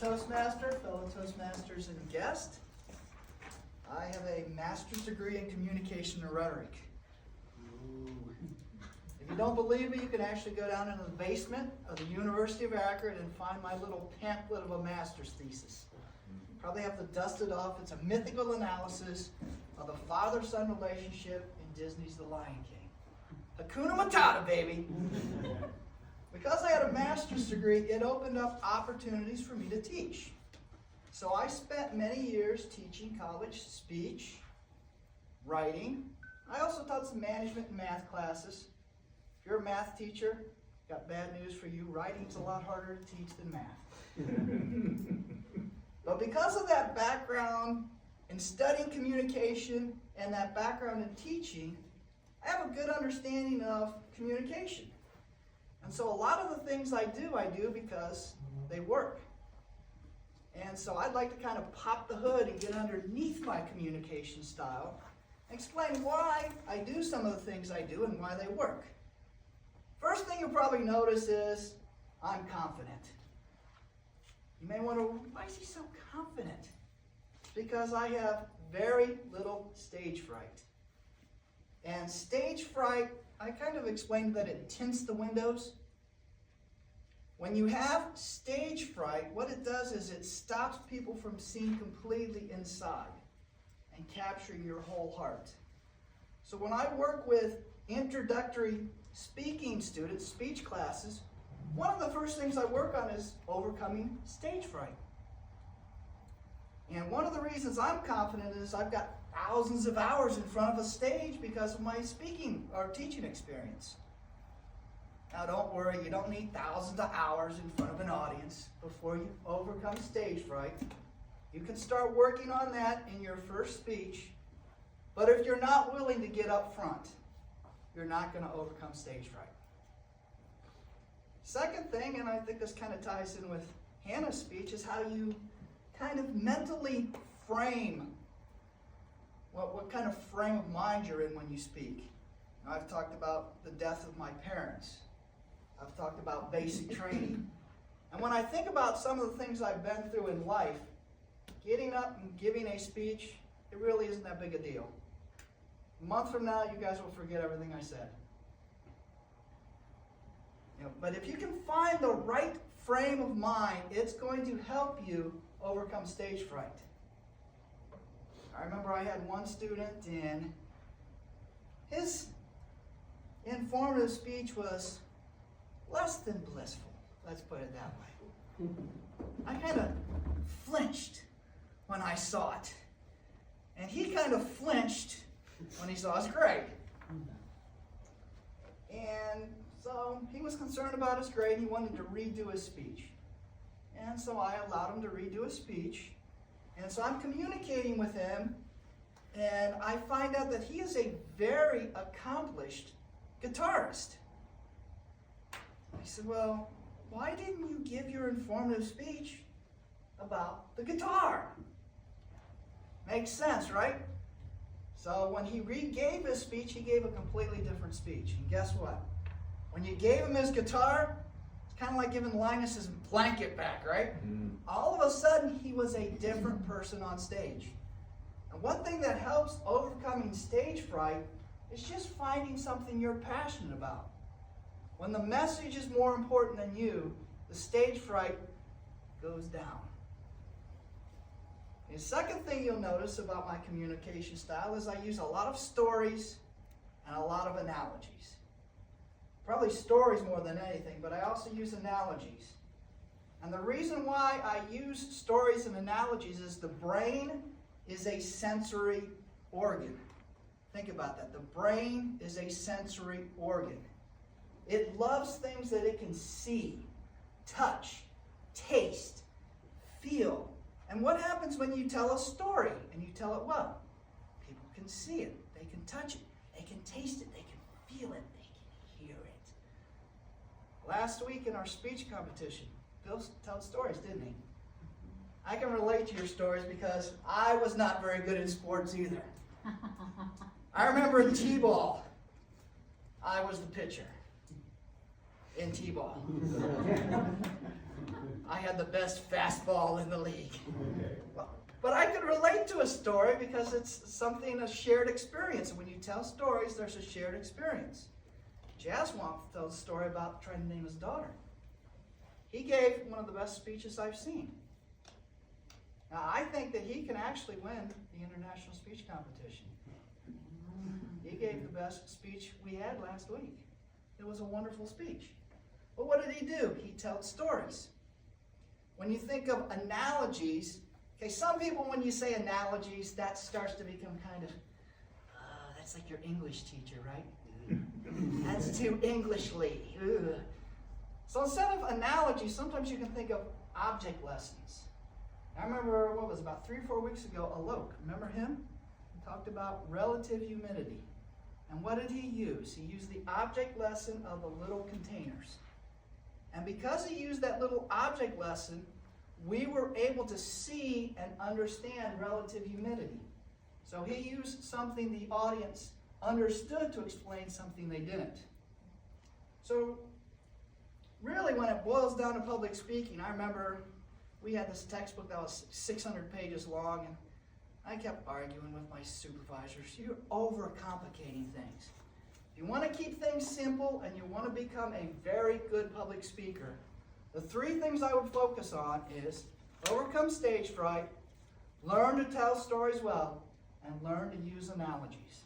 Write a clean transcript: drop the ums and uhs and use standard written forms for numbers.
Toastmaster, fellow Toastmasters and guest. I have a master's degree in communication and rhetoric. If you don't believe me, you can actually go down into the basement of the University of Akron and find my little pamphlet of a master's thesis. Probably have to dust it off. It's a mythical analysis of the father-son relationship in Disney's The Lion King. Hakuna Matata, baby! Because I had a master's degree, it opened up opportunities for me to teach. So I spent many years teaching college speech, writing. I also taught some management and math classes. If you're a math teacher, got bad news for you. Writing's a lot harder to teach than math. But because of that background in studying communication and that background in teaching, I have a good understanding of communication. And so a lot of the things I do because they work. And so I'd like to kind of pop the hood and get underneath my communication style and explain why I do some of the things I do and why they work. First thing you'll probably notice is I'm confident. You may wonder, why is he so confident? Because I have very little stage fright. And stage fright, I kind of explained that it tints the windows. When you have stage fright, what it does is it stops people from seeing completely inside and capturing your whole heart. So when I work with introductory speaking students, speech classes, one of the first things I work on is overcoming stage fright. And one of the reasons I'm confident is I've got thousands of hours in front of a stage because of my speaking or teaching experience. Now don't worry, you don't need thousands of hours in front of an audience before you overcome stage fright. You can start working on that in your first speech, but if you're not willing to get up front, you're not going to overcome stage fright. Second thing, and I think this kind of ties in with Hannah's speech, is how you kind of mentally frame what kind of frame of mind you're in when you speak. Now, I've talked about the death of my parents. I've talked about basic training. And when I think about some of the things I've been through in life, getting up and giving a speech, it really isn't that big a deal. A month from now, you guys will forget everything I said. But if you can find the right frame of mind, it's going to help you overcome stage fright. I remember I had one student, and his informative speech was less than blissful. Let's put it that way. I kind of flinched when I saw it. And he kind of flinched when he saw his grade. And so he was concerned about his grade. He wanted to redo his speech. And so I allowed him to redo his speech. And so I'm communicating with him, and I find out that he is a very accomplished guitarist. I said, well, why didn't you give your informative speech about the guitar? Makes sense, right? So when he re-gave his speech, he gave a completely different speech. And guess what? When you gave him his guitar, it's kind of like giving Linus his blanket back, right? All of a sudden, he was a different person on stage. And one thing that helps overcoming stage fright is just finding something you're passionate about. When the message is more important than you, the stage fright goes down. The second thing you'll notice about my communication style is I use a lot of stories and a lot of analogies. Probably stories more than anything, but I also use analogies. And the reason why I use stories and analogies is the brain is a sensory organ. Think about that. The brain is a sensory organ. It loves things that it can see, touch, taste, feel. And what happens when you tell a story and you tell it well? People can see it, they can touch it, they can taste it, they can feel it, they can hear it. Last week in our speech competition, Bill told stories, didn't he? I can relate to your stories because I was not very good in sports either. I remember in T-ball, I was the pitcher in T-ball. I had the best fastball in the league. But I could relate to a story because it's something, a shared experience. And when you tell stories, there's a shared experience. Jaswant tells a story about trying to name his daughter. He gave one of the best speeches I've seen. Now, I think that he can actually win the international speech competition. He gave the best speech we had last week. It was a wonderful speech. But what did he do? He told stories. When you think of analogies, okay, some people, when you say analogies, that starts to become kind of, that's like your English teacher, right? That's too Englishly. Ugh. So instead of analogies, sometimes you can think of object lessons. I remember, about 3 or 4 weeks ago, Alok, remember him? He talked about relative humidity. And what did he use? He used the object lesson of the little containers. And because he used that little object lesson, we were able to see and understand relative humidity. So he used something the audience understood to explain something they didn't. So really, when it boils down to public speaking, I remember we had this textbook that was 600 pages long, and I kept arguing with my supervisors. You're overcomplicating things. If you want to keep things simple and you want to become a very good public speaker, the 3 things I would focus on is overcome stage fright, learn to tell stories well, and learn to use analogies.